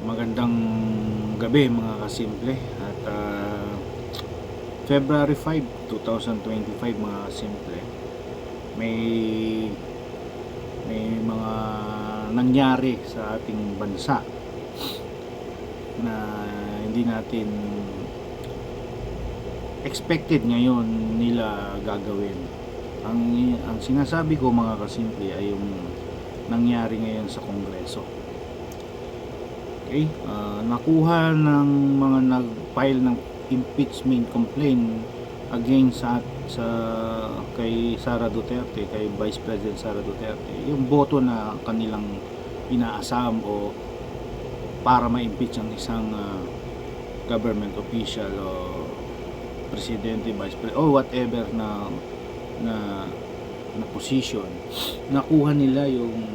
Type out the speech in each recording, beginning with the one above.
Magandang gabi mga kasimple at February 5, 2025 mga kasimple, may mga nangyari sa ating bansa na hindi natin expected ngayon nila gagawin. Ang sinasabi ko mga kasimple ay yung nangyari ngayon sa Kongreso. Okay, nakuha ng mga nag-file ng impeachment complaint against sa kay Sara Duterte, kay Vice President Sara Duterte, yung boto na kanilang inaasam o para ma-impeach ang isang government official o presidente, vice president o whatever na position. Nakuha nila yung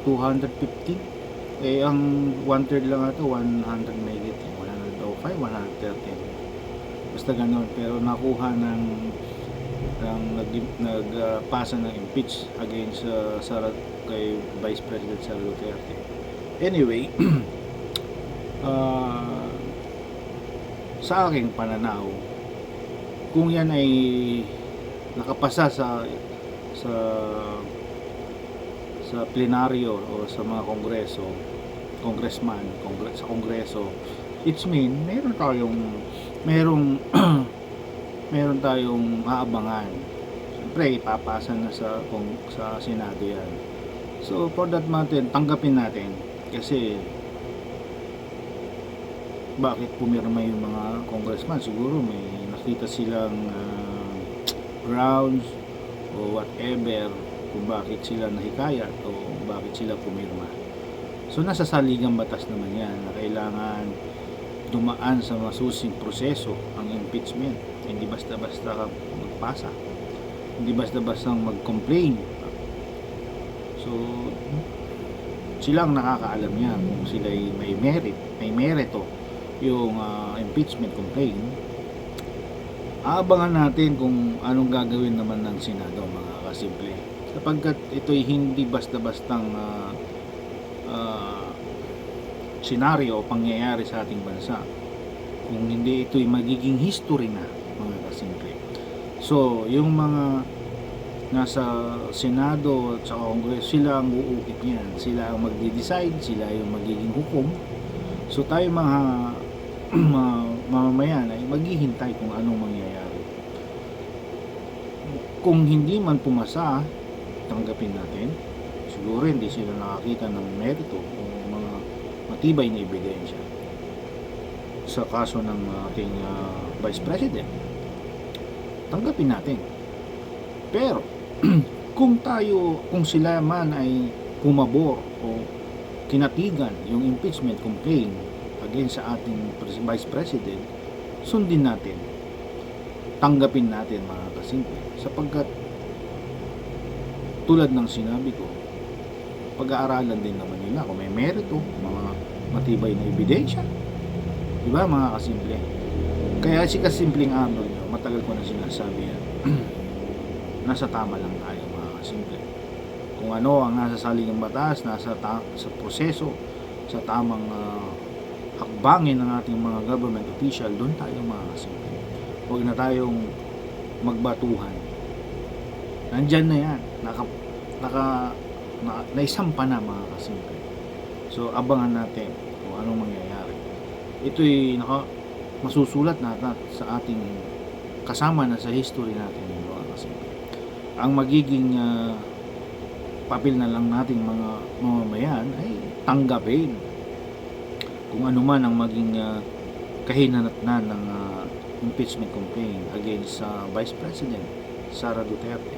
250. Ang 1/3 lang ito, 100 megit, 105, 113. Basta ganoon. Pero nakuha nagpasa ng impeach against kay Vice President Sara Duterte. Anyway, sa aking pananaw, kung yan ay nakapasa sa plenaryo o sa mga sa kongreso, it's mean meron tayong aabangan. Siyempre ipapasa na sa Senado yan. So for that matter, tanggapin natin kasi bakit pumirma yung mga congressman? Siguro may nakita silang grounds o whatever kung bakit sila nahikayat o bakit sila pumirma. So nasa saligang batas naman yan na kailangan dumaan sa masusing proseso ang impeachment. Hindi basta-basta magpasa, hindi basta-basta mag-complain. So silang nakakaalam niya kung sila may merito yung impeachment complaint. Aabangan natin kung anong gagawin naman ng Senado mga kasimple, sapagkat ito'y hindi basta-bastang senaryo o pangyayari sa ating bansa. Kung hindi, ito'y magiging history na mga kasimple. So yung mga nasa Senado at sa Congress, sila ang uukit niyan, sila ang magde-decide, sila yung magiging hukom. So tayo mga mamamayan ay maghihintay kung anong mangyayari. Kung hindi man pumasa, tanggapin natin. Siguro hindi sila nakakita ng merito o mga matibay na ebidensya sa kaso ng ating Vice President. Tanggapin natin. Pero kung sila man ay pumabor o kinatigan yung impeachment complaint against sa ating Vice President, sundin natin, tanggapin natin mga kasimple, sapagkat tulad ng sinabi ko, pag-aaralan din naman nila kung may merito, mga matibay na ebidensya, diba mga kasimple? Kaya si kasimpleng Arnold, matagal ko na sinasabi yan, nasa tama lang tayo mga kasimple. Kung ano ang nasa saligang batas, sa proseso, sa tamang hakbangin ng ating mga government official, doon tayo mga kasimple. Huwag na tayong magbatuhan. Nandyan na yan, naisampa na mga kasimple. So abangan natin kung anong mangyayari. Ito'y masusulat natin sa ating kasama na sa history natin mga kasimple. Ang magiging papel na lang nating mga mamamayan ay tanggapin kung ano man ang maging kahinanatnan ng impeachment complaint against Vice President Sara Duterte.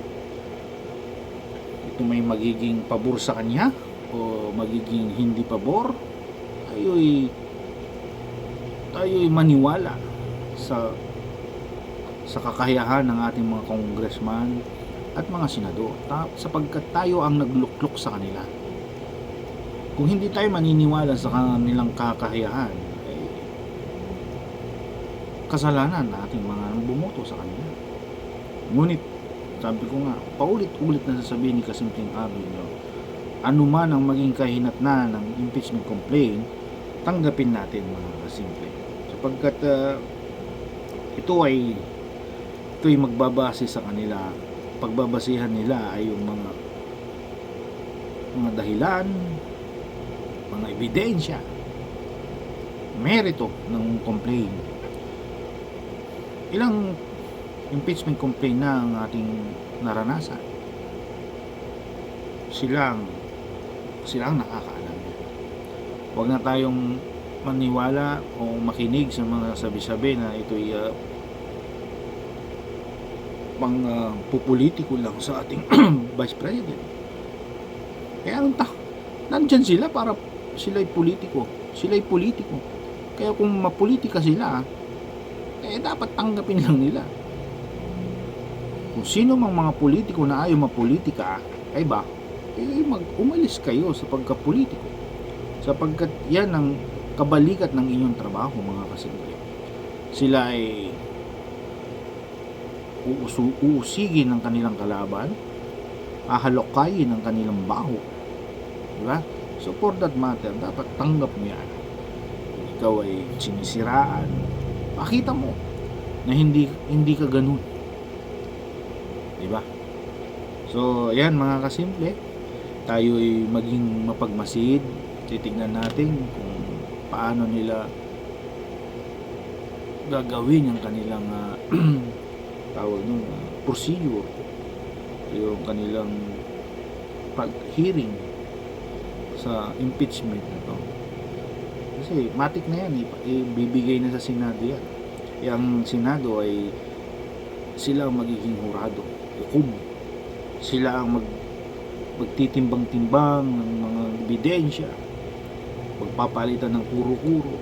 Ito may magiging pabor sa kanya o magiging hindi pabor, tayo'y maniwala sa kakayahan ng ating mga congressman at mga senador, sapagkat tayo ang nagluklok sa kanila. Kung hindi tayo maniniwala sa kanilang kakayahan, kasalanan na ating mga bumoto sa kanila. Ngunit sabi ko nga, paulit-ulit na sasabihin ni Kasimpleng Arnold, anuman ang maging kahinatnan ng impeachment complaint, tanggapin natin mga kasimple. Sapagkat ito ay magbabase sa kanila, pagbabasihan nila ay yung mga dahilan, mga ebidensya, merito ng complaint. Ilang impeachment complaint na ang ating naranasan. Silang nakakaalam. Huwag na tayong maniwala o makinig sa mga sabi-sabi na ito'y pupolitiko lang sa ating Vice President. Kaya nandyan sila para sila'y politiko. Kaya kung mapolitika sila, dapat tanggapin lang nila. Kung sino mang mga politiko na ayaw mapolitika, umalis kayo sa pagkapolitiko. Sapagkat yan ang kabalikat ng inyong trabaho, mga kasimple. Sila ay uusigin ng kanilang kalaban, ahalokayin ng kanilang baho, diba? So for that matter, dapat tanggap mo yan. Kung ikaw ay sinisiraan, pakita mo na hindi ka ganun, diba? So ayan mga kasimple, tayo ay maging mapagmasid. Titignan natin kung paano nila gagawin yung kanilang tawag nun, procedure, yung kanilang pag-hearing sa impeachment na to. Kasi matik na yan, ibibigay na sa Senado yan. Yung Senado ay sila ang magiging hurado, hukom. Sila ang magtitimbang-timbang ng mga ebidensya, magpapalitan ng kuro-kuro.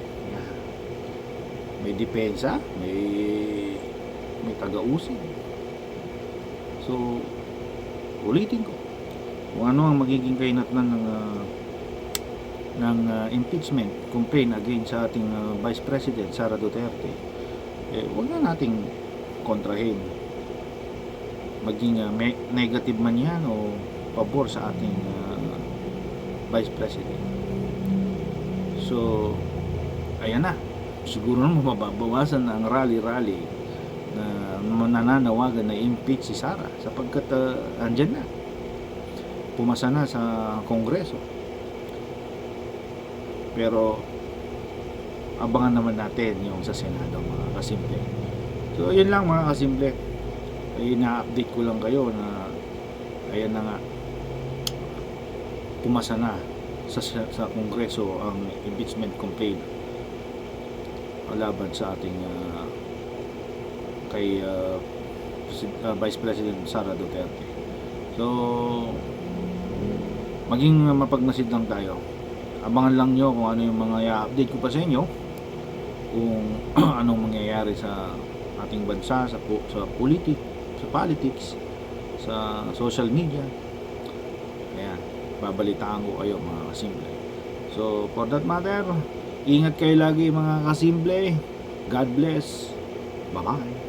May depensa, may taga-usig. So ulitin ko, kung ano ang magiging kahinatnan ng impeachment complaint against sa ating Vice President Sara Duterte, huwag na nating kontrahin, maging negative man yan o pabor sa ating Vice President. So ayan na, siguro na mababawasan na ang rally na nananawagan na impeach si Sara, sapagkat andyan na, pumasa na sa Kongreso. Pero abangan naman natin yung sa Senado, mga kasimple. So yun lang mga kasimple, ina-update ko lang kayo na ayan na nga, pumasa na sa Kongreso ang impeachment complaint laban sa ating kay Vice President Sara Duterte. So maging mapagmasid lang tayo. Abangan lang nyo kung ano yung mga i-update ko pa sa inyo, kung anong mangyayari sa ating bansa, sa politics, sa social media. Ayan, babalitaan ko kayo mga kasimple. So for that matter, ingat kayo lagi mga kasimple. God bless. Bye-bye.